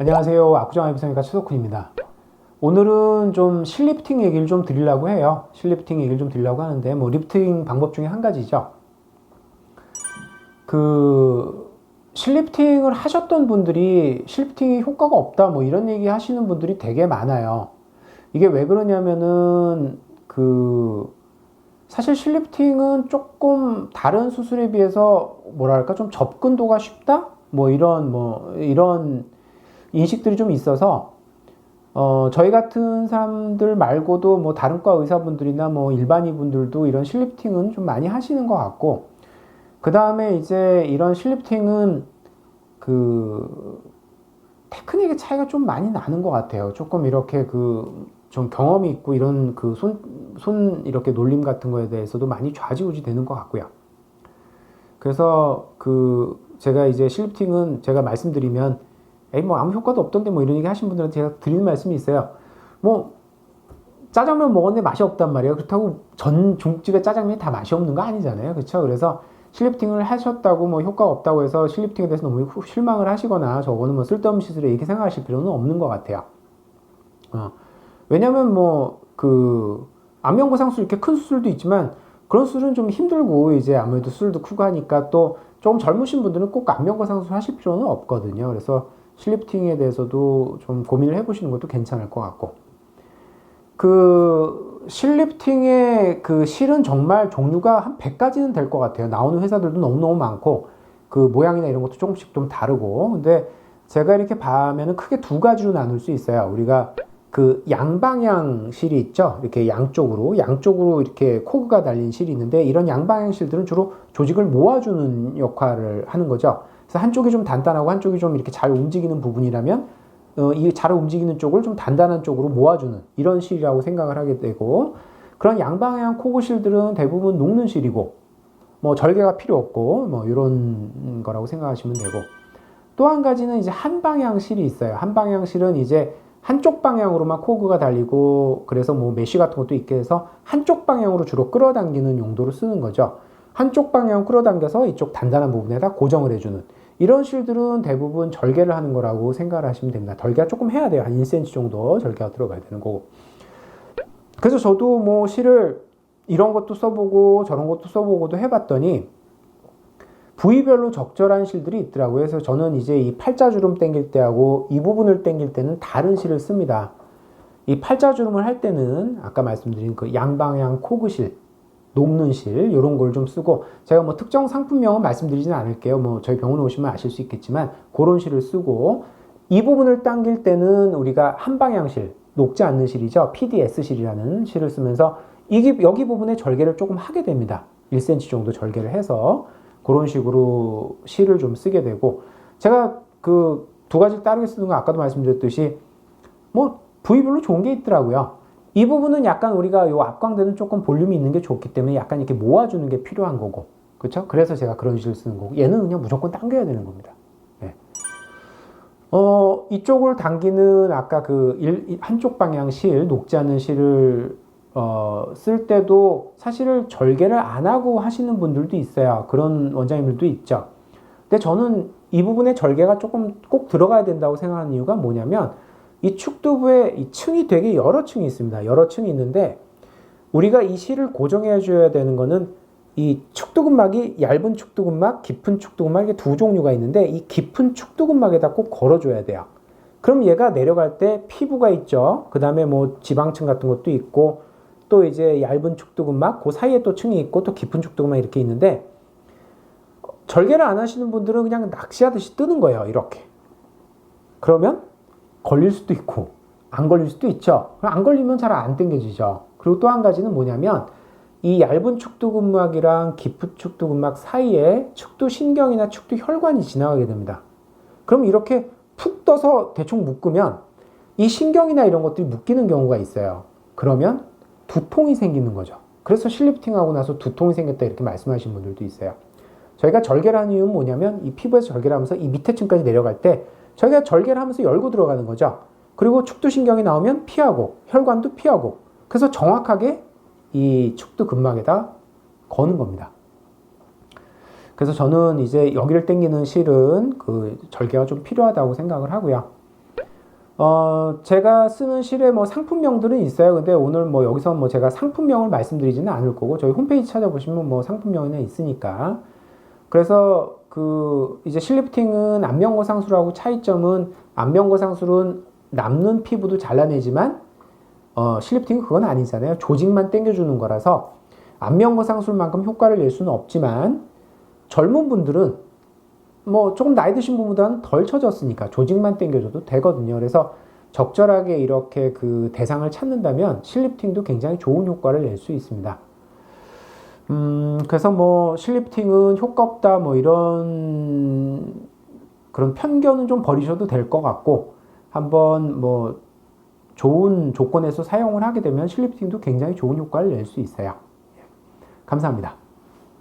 안녕하세요. 압구정 아이비성형외과 최석훈입니다. 오늘은 좀 실리프팅 얘기를 좀 드리려고 해요. 실리프팅 얘기를 좀 드리려고 하는데, 리프팅 방법 중에 한 가지죠. 실리프팅을 하셨던 분들이 실리프팅이 효과가 없다, 이런 얘기 하시는 분들이 되게 많아요. 이게 왜 그러냐면은, 사실 실리프팅은 조금 다른 수술에 비해서, 좀 접근도가 쉽다? 이런 인식들이 좀 있어서, 저희 같은 사람들 말고도 다른 과 의사분들이나 일반인 분들도 이런 실리프팅은 좀 많이 하시는 것 같고, 그 다음에 이제 이런 실리프팅은 테크닉의 차이가 좀 많이 나는 것 같아요. 조금 이렇게 좀 경험이 있고 이런 손 이렇게 놀림 같은 거에 대해서도 많이 좌지우지 되는 것 같고요. 그래서 제가 이제 실리프팅은 제가 말씀드리면 에이 아무 효과도 없던데 이런 얘기 하신 분들한테 제가 드리는 말씀이 있어요. 짜장면 먹었는데 맛이 없단 말이에요. 그렇다고 전 중국집의 짜장면이 다 맛이 없는 거 아니잖아요. 그렇죠? 그래서 실리프팅을 하셨다고 효과가 없다고 해서 실리프팅에 대해서 너무 실망을 하시거나 저거는 쓸데없는 시술에 이렇게 생각하실 필요는 없는 것 같아요. 왜냐면 안면거상술 이렇게 큰 수술도 있지만 그런 수술은 좀 힘들고 이제 아무래도 수술도 크고 하니까 또 조금 젊으신 분들은 꼭 안면거상술 하실 필요는 없거든요. 그래서 실리프팅에 대해서도 좀 고민을 해보시는 것도 괜찮을 것 같고, 실리프팅의 실은 정말 종류가 한 100가지는 될 것 같아요. 나오는 회사들도 너무너무 많고, 모양이나 이런 것도 조금씩 좀 다르고, 근데 제가 이렇게 보면은 크게 두 가지로 나눌 수 있어요. 우리가 양방향 실이 있죠. 이렇게 양쪽으로 이렇게 코그가 달린 실이 있는데, 이런 양방향 실들은 주로 조직을 모아주는 역할을 하는 거죠. 그래서 한쪽이 좀 단단하고 한쪽이 좀 이렇게 잘 움직이는 부분이라면 이 잘 움직이는 쪽을 좀 단단한 쪽으로 모아주는 이런 실이라고 생각을 하게 되고, 그런 양방향 코그실들은 대부분 녹는 실이고 절개가 필요 없고 이런 거라고 생각하시면 되고, 또 한 가지는 이제 한방향 실이 있어요. 한방향 실은 이제 한쪽 방향으로만 코그가 달리고, 그래서 메쉬 같은 것도 있게 해서 한쪽 방향으로 주로 끌어당기는 용도로 쓰는 거죠. 한쪽 방향 끌어당겨서 이쪽 단단한 부분에다 고정을 해주는 이런 실들은 대부분 절개를 하는 거라고 생각을 하시면 됩니다. 절개가 조금 해야 돼요. 한 1cm 정도 절개가 들어가야 되는 거고. 그래서 저도 실을 이런 것도 써보고 저런 것도 써보고도 해봤더니 부위별로 적절한 실들이 있더라고요. 그래서 저는 이제 이 팔자주름 당길 때하고 이 부분을 당길 때는 다른 실을 씁니다. 이 팔자주름을 할 때는 아까 말씀드린 양방향 코그실, 녹는 실 이런 걸 좀 쓰고, 제가 특정 상품명은 말씀드리지는 않을게요. 저희 병원에 오시면 아실 수 있겠지만 그런 실을 쓰고, 이 부분을 당길 때는 우리가 한방향 실, 녹지 않는 실이죠. PDS 실이라는 실을 쓰면서 여기 부분에 절개를 조금 하게 됩니다. 1cm 정도 절개를 해서 그런 식으로 실을 좀 쓰게 되고, 제가 두 가지를 따르게 쓰는 건 아까도 말씀드렸듯이 부위별로 좋은 게 있더라고요. 이 부분은 약간 우리가 요 앞광대는 조금 볼륨이 있는 게 좋기 때문에 약간 이렇게 모아주는 게 필요한 거고, 그렇죠? 그래서 제가 그런 실을 쓰는 거고, 얘는 그냥 무조건 당겨야 되는 겁니다. 네. 이쪽을 당기는 아까 한쪽 방향 실, 녹지 않는 실을 쓸 때도 사실 절개를 안 하고 하시는 분들도 있어요. 그런 원장님들도 있죠. 근데 저는 이 부분에 절개가 조금 꼭 들어가야 된다고 생각하는 이유가 뭐냐면, 이 축두부에 이 층이 되게 여러 층이 있습니다. 여러 층이 있는데 우리가 이 실을 고정해 줘야 되는 거는 이 축두근막이 얇은 축두근막, 깊은 축두근막, 이게 두 종류가 있는데 이 깊은 축두근막에다 꼭 걸어줘야 돼요. 그럼 얘가 내려갈 때 피부가 있죠. 그 다음에 지방층 같은 것도 있고, 또 이제 얇은 축두근막, 그 사이에 또 층이 있고, 또 깊은 축두근막 이렇게 있는데, 절개를 안 하시는 분들은 그냥 낚시하듯이 뜨는 거예요. 이렇게. 그러면 걸릴 수도 있고 안 걸릴 수도 있죠. 안 걸리면 잘 안 당겨지죠. 그리고 또 한 가지는 뭐냐면, 이 얇은 축두근막이랑 깊은 축두근막 사이에 축두신경이나 축두혈관이 지나가게 됩니다. 그럼 이렇게 푹 떠서 대충 묶으면 이 신경이나 이런 것들이 묶이는 경우가 있어요. 그러면 두통이 생기는 거죠. 그래서 실리프팅하고 나서 두통이 생겼다 이렇게 말씀하시는 분들도 있어요. 저희가 절개를 하는 이유는 뭐냐면, 이 피부에서 절개를 하면서 이 밑에 층까지 내려갈 때 저희가 절개를 하면서 열고 들어가는 거죠. 그리고 축두신경이 나오면 피하고 혈관도 피하고, 그래서 정확하게 이 축두근막에다 거는 겁니다. 그래서 저는 이제 여기를 당기는 실은 절개가 좀 필요하다고 생각을 하고요. 제가 쓰는 실의 뭐 상품명들은 있어요. 근데 오늘 뭐 여기서 뭐 제가 상품명을 말씀드리지는 않을 거고, 저희 홈페이지 찾아보시면 뭐 상품명이 있으니까. 그래서 그 이제 실리프팅은 안면거 상술하고 차이점은, 안면거 상술은 남는 피부도 잘라내지만 실리프팅은 그건 아니잖아요. 조직만 당겨주는 거라서 안면거 상술만큼 효과를 낼 수는 없지만, 젊은 분들은 뭐 조금 나이 드신 분보다는 덜 처졌으니까 조직만 당겨줘도 되거든요. 그래서 적절하게 이렇게 그 대상을 찾는다면 실리프팅도 굉장히 좋은 효과를 낼 수 있습니다. 그래서 뭐 실리프팅은 효과 없다 뭐 이런 그런 편견은 좀 버리셔도 될 것 같고, 한번 뭐 좋은 조건에서 사용을 하게 되면 실리프팅도 굉장히 좋은 효과를 낼 수 있어요. 감사합니다.